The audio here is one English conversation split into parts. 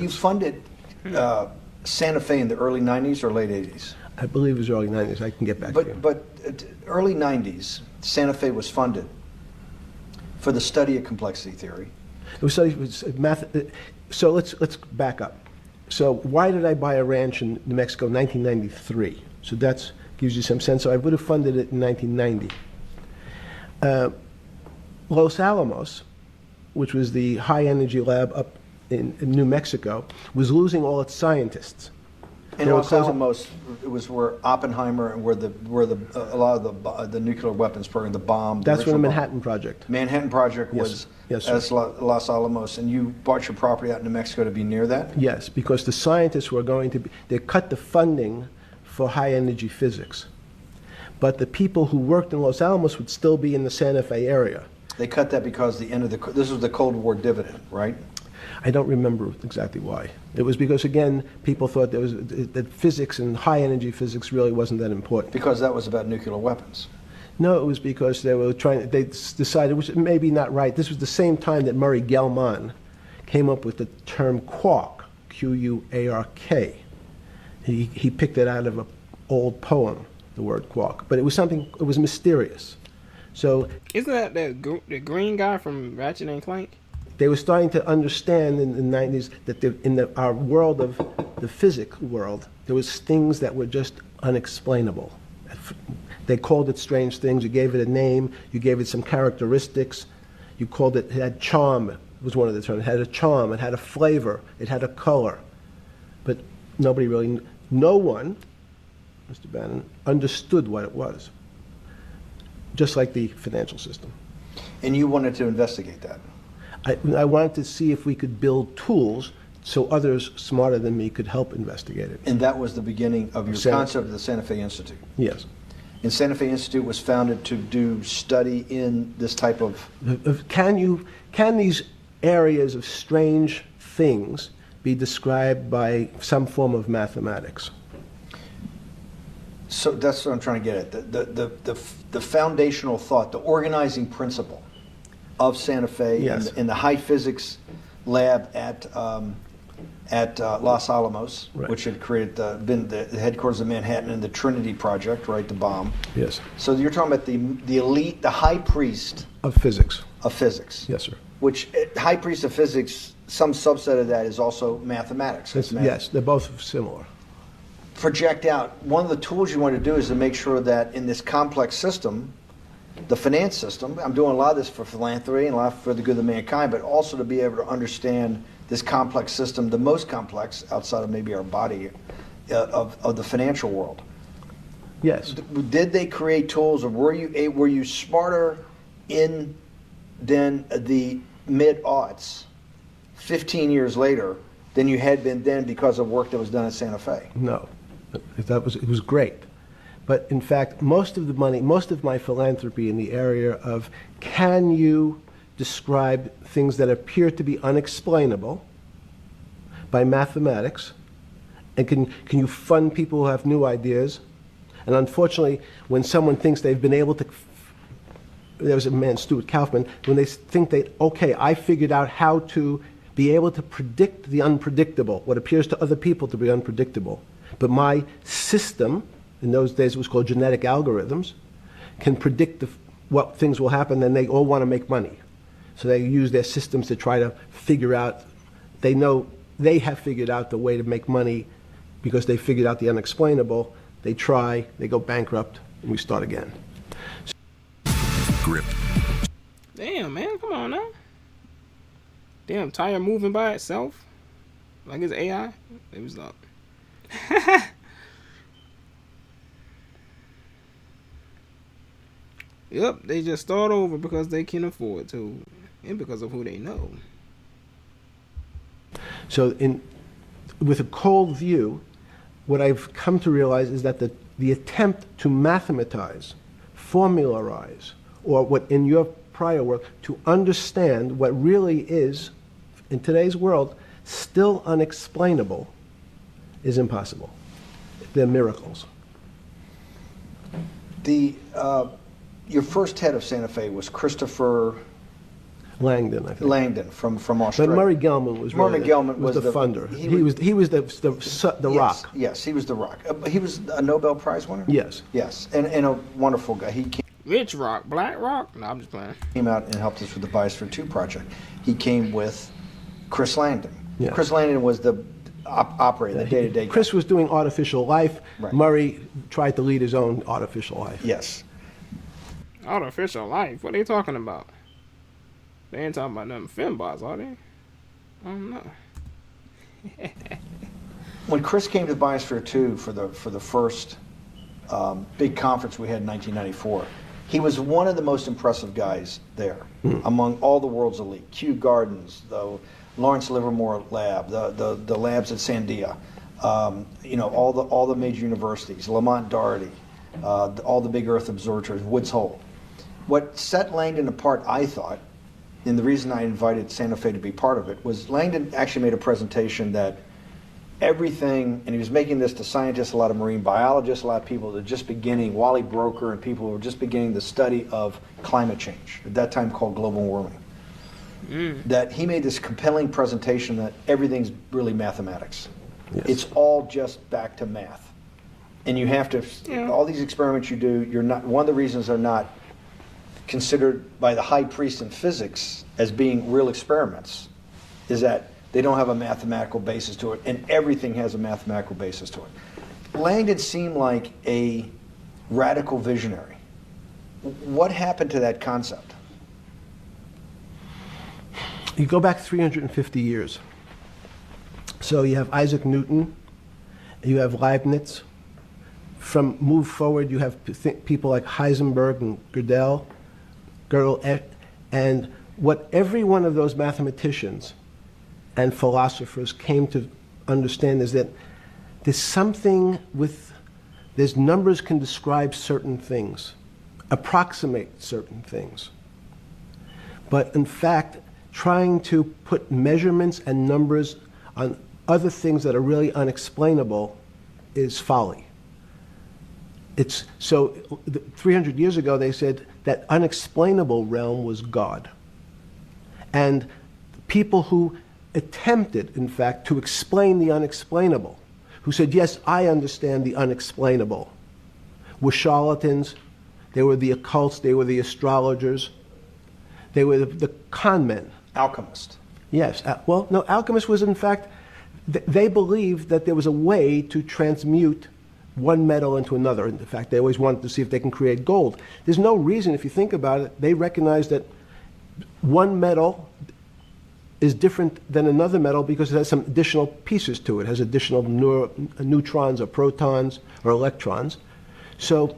You funded Santa Fe in the early 90s or late 80s? I believe it was early 90s. I can get back to you. But early 90s, Santa Fe was funded for the study of complexity theory. It was studied with math. So let's back up. So why did I buy a ranch in New Mexico in 1993? So that gives you some sense. So I would have funded it in 1990. Los Alamos, which was the high energy lab up in New Mexico, was losing all its scientists. And Los Alamos, it was where Oppenheimer and where a lot of the nuclear weapons program, the bomb. That's where the Manhattan Project. Manhattan Project was as Los Alamos, and you bought your property out in New Mexico to be near that? Yes, because the scientists were going to be, they cut the funding for high energy physics. But the people who worked in Los Alamos would still be in the Santa Fe area. They cut that because this was the Cold War dividend, right? I don't remember exactly why. It was because, again, people thought that physics and high energy physics really wasn't that important. Because that was about nuclear weapons. No, it was because they decided, which may be not right. This was the same time that Murray Gell-Mann came up with the term quark, Q-U-A-R-K. He picked it out of an old poem, the word quark. But it was it was mysterious. So isn't that the green guy from Ratchet and Clank? They were starting to understand in the 90s that in our world of the physics world, there was things that were just unexplainable. They called it strange things. You gave it a name. You gave it some characteristics. You called it had charm, was one of the terms. It had a charm. It had a flavor. It had a color. But no one, Mr. Bannon, understood what it was. Just like the financial system. And you wanted to investigate that? I wanted to see if we could build tools so others smarter than me could help investigate it. And that was the beginning of your concept of the Santa Fe Institute? Yes. And Santa Fe Institute was founded to do study in this type of... Can these areas of strange things be described by some form of mathematics? So that's what I'm trying to get at. The foundational thought, the organizing principle of Santa Fe, yes, in the high physics lab at Los Alamos, right, which had been the headquarters of Manhattan and the Trinity Project, right, the bomb. Yes. So you're talking about the elite, the high priest of physics. Of physics. Yes, sir. Which high priest of physics, some subset of that is also mathematics. Yes, they're both similar. Project out. One of the tools you want to do is to make sure that in this complex system, the finance system, I'm doing a lot of this for philanthropy and a lot for the good of mankind, but also to be able to understand this complex system, the most complex outside of maybe our body, of the financial world. Yes. Did they create tools, or were you smarter in than the mid-aughts, 15 years later, than you had been then because of work that was done at Santa Fe? No, it was great. But in fact, most of the money, most of my philanthropy in the area of can you describe things that appear to be unexplainable by mathematics, and can you fund people who have new ideas? And unfortunately, when someone thinks they've been able to, there was a man, Stuart Kaufman, when they think okay, I figured out how to be able to predict the unpredictable, what appears to other people to be unpredictable. But my system, in those days it was called genetic algorithms, can predict what things will happen, and they all want to make money. So they use their systems to try to figure out, they know they have figured out the way to make money because they figured out the unexplainable. They try, they go bankrupt, and we start again. Grip. Damn, man, come on now. Damn, tire moving by itself? Like it's AI? It was up. Yep, they just start over because they can afford to, and because of who they know. So with a cold view, what I've come to realize is that the attempt to mathematize, formularize, or what in your prior work, to understand what really is, in today's world, still unexplainable, is impossible. They're miracles. Your first head of Santa Fe was Christopher... Langdon, I think. Langdon from But Australia. Murray Gell-Mann was Murray really Gell-Mann was was the the- funder. he He was the Yes, rock. Yes, he was the rock. He was a Nobel Prize winner? Yes. Yes, and a wonderful guy. He Which rock? Black rock? No, I'm just playing. came out and helped us with the Biosphere 2 project. He came with Chris Langdon. Yeah. Chris Langdon was the operator, the day-to-day guy. Chris was doing artificial life. Right. Murray tried to lead his own artificial life. Yes. Artificial life? What are they talking about? They ain't talking about nothing fembots, are they? I don't know. When Chris came to Biosphere 2 for the first big conference we had in 1994, he was one of the most impressive guys there among all the world's elite. Kew Gardens, the Lawrence Livermore Lab, the labs at Sandia, all the major universities, Lamont Doherty, all the big Earth observatories, Woods Hole. What set Langdon apart, I thought, and the reason I invited Santa Fe to be part of it, was Langdon actually made a presentation that everything, and he was making this to scientists, a lot of marine biologists, a lot of people that were just beginning, Wally Broker and people who were just beginning the study of climate change, at that time called global warming. That he made this compelling presentation that everything's really mathematics. Yes. It's all just back to math. And you have to, all these experiments you do, you're not, one of the reasons they're not considered by the high priest in physics as being real experiments is that they don't have a mathematical basis to it, and everything has a mathematical basis to it. Langdon seemed like a radical visionary. What happened to that concept? You go back 350 years. So you have Isaac Newton, you have Leibniz. From move forward, you have people like Heisenberg and Gödel, and what every one of those mathematicians and philosophers came to understand is that there's numbers can describe certain things, approximate certain things. But in fact, trying to put measurements and numbers on other things that are really unexplainable is folly. 300 years ago, they said that unexplainable realm was God. And people who attempted, in fact, to explain the unexplainable, who said, yes, I understand the unexplainable, were charlatans, they were the occults, they were the astrologers, they were the con men. Alchemist. Yes. Well, no, alchemists was, in fact, they believed that there was a way to transmute one metal into another. In fact, they always wanted to see if they can create gold. There's no reason, if you think about it, they recognize that one metal is different than another metal because it has some additional pieces to it. It has additional neutrons or protons or electrons. So,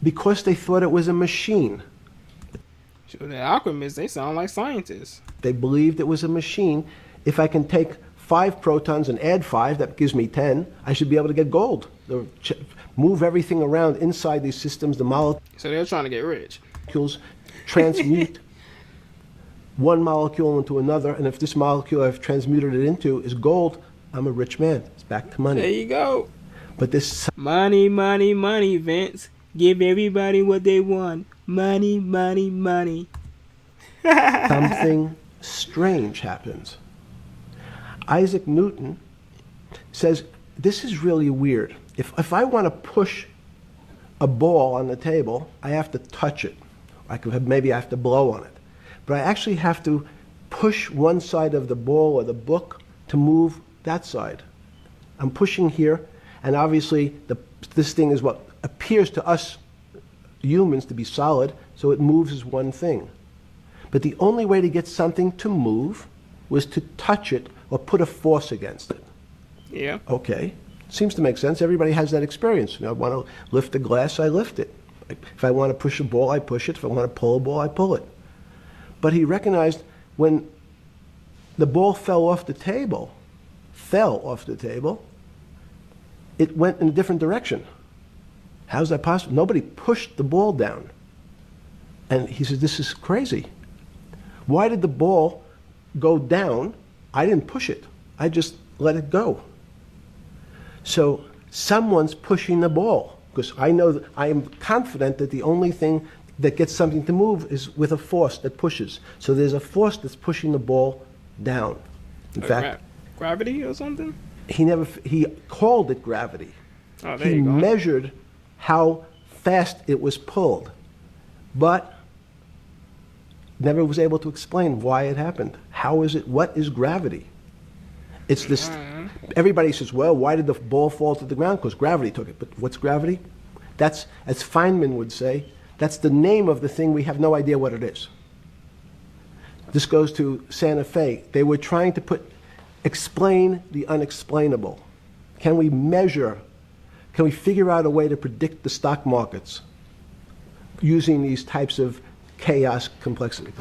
because they thought it was a machine, So the alchemists, they sound like scientists. they believed it was a machine. If I can take 5 protons and add 5, that gives me 10, I should be able to get gold. Move everything around inside these systems, the So they're trying to get rich. molecules transmute one molecule into another, and if this molecule I've transmuted it into is gold, I'm a rich man. It's back to There money. you go. But this Money, money, money, Vince. Give everybody what they want. Money, money, money. something strange happens. Isaac Newton says, this is really weird. If I want to push a ball on the table, I have to touch it. Maybe I have to blow on it. But I actually have to push one side of the ball or the book to move that side. I'm pushing here, and obviously this thing is what appears to us humans to be solid, so it moves as one thing. But the only way to get something to move was to touch it or put a force against it. Yeah. Okay, seems to make sense. Everybody has that experience. I want to lift a glass, I lift it. If I want to push a ball, I push it. If I want to pull a ball, I pull it. But he recognized when the ball fell off the table, it went in a different direction. How's that possible? Nobody pushed the ball down. And he said, this is crazy. Why did the ball go down? I didn't push it. I just let it go. So someone's pushing the ball, because I know that I am confident that the only thing that gets something to move is with a force that pushes. So there's a force that's pushing the ball down. In Like fact, gravity or something? he called it gravity. Oh, there He you go. measured how fast it was pulled, but never was able to explain why it happened. How is it? What is gravity? It's this. Everybody says, well, why did the ball fall to the ground? Because gravity took it. But what's gravity? That's, as Feynman would say, that's the name of the thing. We have no idea what it is. This goes to Santa Fe. They were trying to explain the unexplainable. Can we measure, can we figure out a way to predict the stock markets using these types of chaos complexity?